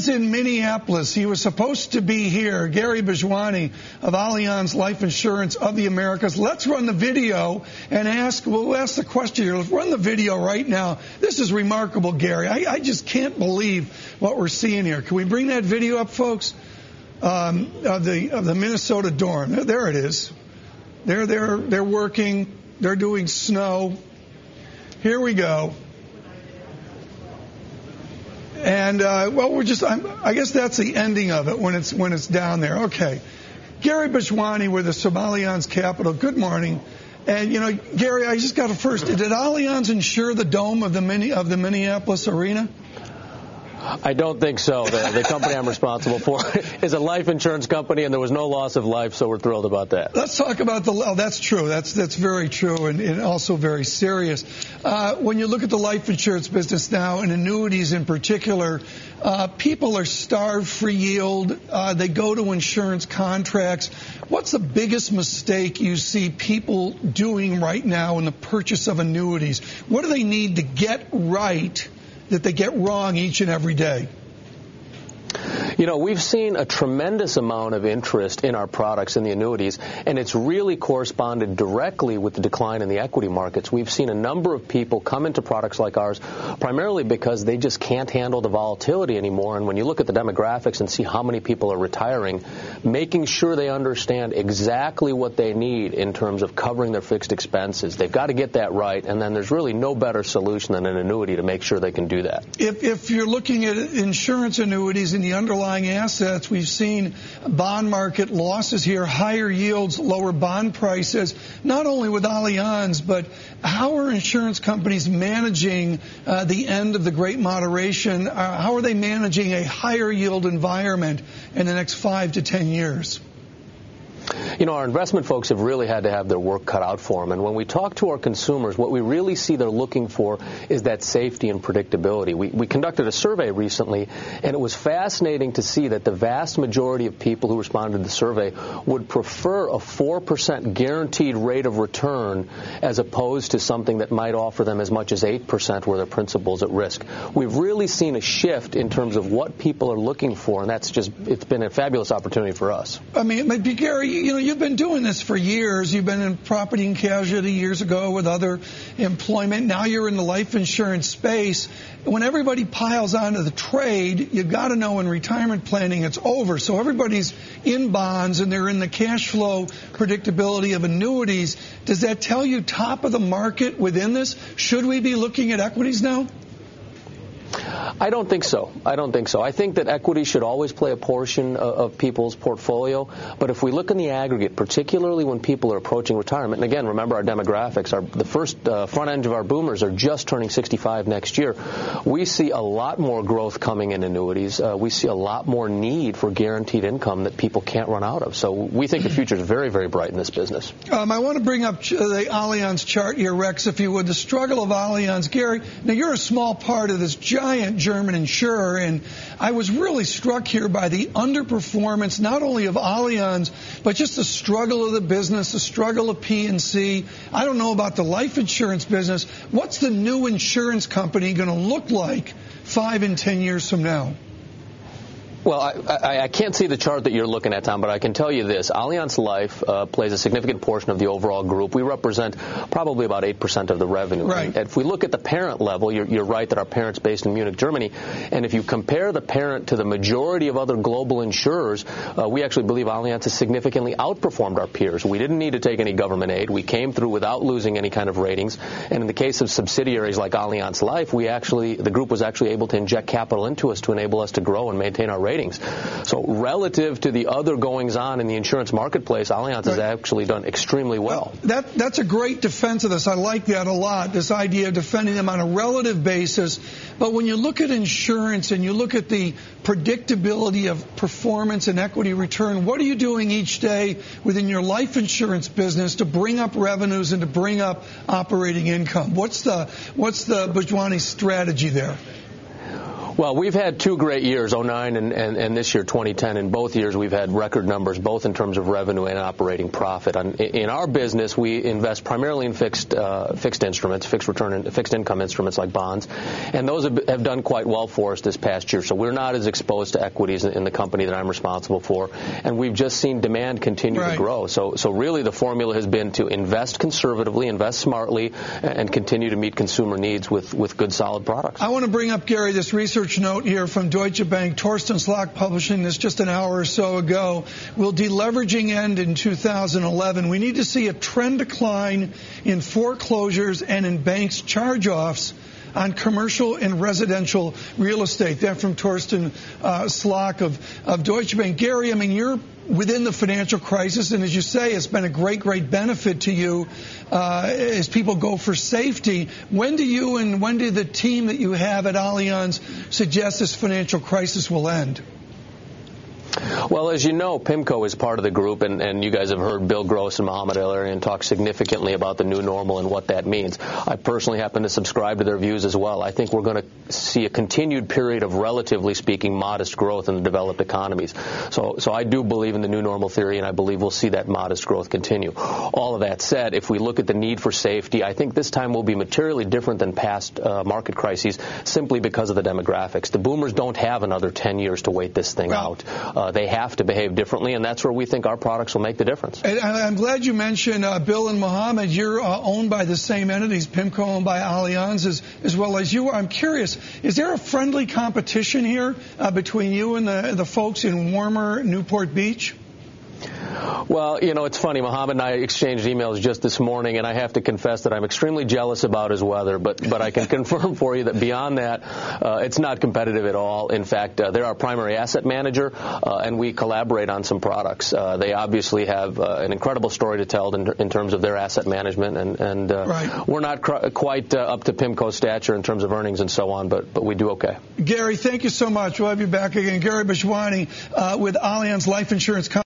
In Minneapolis. He was supposed to be here. Gary Bhojwani of Allianz Life Insurance of the Americas. Let's run the video and we'll ask the question here. Let's run the video right now. This is remarkable, Gary. I just can't believe what we're seeing here. Can we bring that video up, folks? Of the Minnesota dorm. There it is. They're working. They're doing snow. Here we go. And I guess that's the ending of it when it's down there. Okay, Gary Bhojwani with the Allianz Capital. Good morning. And Gary, I just got to first. Did Allianz insure the dome of the Minneapolis arena? I don't think so. The company I'm responsible for is a life insurance company, and there was no loss of life, so we're thrilled about that. Let's talk about that's true. That's very true and also very serious. When you look at the life insurance business now, and annuities in particular, people are starved for yield. They go to insurance contracts. What's the biggest mistake you see people doing right now in the purchase of annuities? What do they need to get right that they get wrong each and every day? We've seen a tremendous amount of interest in our products in the annuities, and it's really corresponded directly with the decline in the equity markets. We've seen a number of people come into products like ours primarily because they just can't handle the volatility anymore. And when you look at the demographics and see how many people are retiring, making sure they understand exactly what they need in terms of covering their fixed expenses, they've got to get that right, and then there's really no better solution than an annuity to make sure they can do that. If you're looking at insurance annuities and the underlying assets, we've seen bond market losses here, higher yields, lower bond prices, not only with Allianz, but how are insurance companies managing the end of the Great Moderation? How are they managing a higher yield environment in the next 5 to 10 years? Our investment folks have really had to have their work cut out for them. And when we talk to our consumers, what we really see they're looking for is that safety and predictability. We conducted a survey recently, and it was fascinating to see that the vast majority of people who responded to the survey would prefer a 4% guaranteed rate of return as opposed to something that might offer them as much as 8% where their principal's at risk. We've really seen a shift in terms of what people are looking for, and it's been a fabulous opportunity for us. I mean, Gary, you've been doing this for years. You've been in property and casualty years ago with other employment. Now you're in the life insurance space. When everybody piles onto the trade, you've got to know in retirement planning it's over. So everybody's in bonds and they're in the cash flow predictability of annuities. Does that tell you top of the market within this? Should we be looking at equities now? I don't think so. I think that equity should always play a portion of people's portfolio. But if we look in the aggregate, particularly when people are approaching retirement, and again, remember our demographics, the first front end of our boomers are just turning 65 next year. We see a lot more growth coming in annuities. We see a lot more need for guaranteed income that people can't run out of. So we think the future is very, very bright in this business. I want to bring up the Allianz chart here, Rex, if you would. The struggle of Allianz. Gary, now you're a small part of this giant German insurer, and I was really struck here by the underperformance not only of Allianz, but just the struggle of the business, the struggle of P&C. I don't know about the life insurance business. What's the new insurance company going to look like 5 and 10 years from now? Well, I can't see the chart that you're looking at, Tom, but I can tell you this. Allianz Life plays a significant portion of the overall group. We represent probably about 8% of the revenue. Right. And if we look at the parent level, you're right that our parent's based in Munich, Germany. And if you compare the parent to the majority of other global insurers, we actually believe Allianz has significantly outperformed our peers. We didn't need to take any government aid. We came through without losing any kind of ratings. And in the case of subsidiaries like Allianz Life, the group was actually able to inject capital into us to enable us to grow and maintain our ratings. So relative to the other goings-on in the insurance marketplace, Allianz has actually done extremely well. That's a great defense of this. I like that a lot, this idea of defending them on a relative basis. But when you look at insurance and you look at the predictability of performance and equity return, what are you doing each day within your life insurance business to bring up revenues and to bring up operating income? What's the Bhojwani strategy there? Well, we've had 2 great years, 09 and this year, 2010. In both years, we've had record numbers, both in terms of revenue and operating profit. In our business, we invest primarily in fixed instruments, fixed income instruments like bonds, and those have done quite well for us this past year. So we're not as exposed to equities in the company that I'm responsible for, and we've just seen demand continue to grow. So really, the formula has been to invest conservatively, invest smartly, and continue to meet consumer needs with good, solid products. I want to bring up, Gary, this research note here from Deutsche Bank. Torsten Slok publishing this just an hour or so ago. Will deleveraging end in 2011? We need to see a trend decline in foreclosures and in banks' charge-offs on commercial and residential real estate. That from Torsten Slok of Deutsche Bank. Gary, I mean, you're within the financial crisis, and as you say, it's been a great benefit to you as people go for safety. When do you and when did the team that you have at Allianz suggest this financial crisis will end? Well, as you know, PIMCO is part of the group, and you guys have heard Bill Gross and Mohamed El-Erian talk significantly about the new normal and what that means. I personally happen to subscribe to their views as well. I think we're going to see a continued period of, relatively speaking, modest growth in the developed economies. So I do believe in the new normal theory, and I believe we'll see that modest growth continue. All of that said, if we look at the need for safety, I think this time will be materially different than past market crises simply because of the demographics. The boomers don't have another 10 years to wait this thing out. They have to behave differently, and that's where we think our products will make the difference. And I'm glad you mentioned Bill and Mohammed. You're owned by the same entities, PIMCO owned by Allianz as well as you are. I'm curious, is there a friendly competition here between you and the folks in warmer Newport Beach? Well, you know, it's funny. Mohammed and I exchanged emails just this morning, and I have to confess that I'm extremely jealous about his weather. But I can confirm for you that beyond that, it's not competitive at all. In fact, they're our primary asset manager, and we collaborate on some products. They obviously have an incredible story to tell in terms of their asset management, and we're not quite up to PIMCO's stature in terms of earnings and so on, but we do okay. Gary, thank you so much. We'll have you back again. Gary Bhojwani with Allianz Life Insurance Company.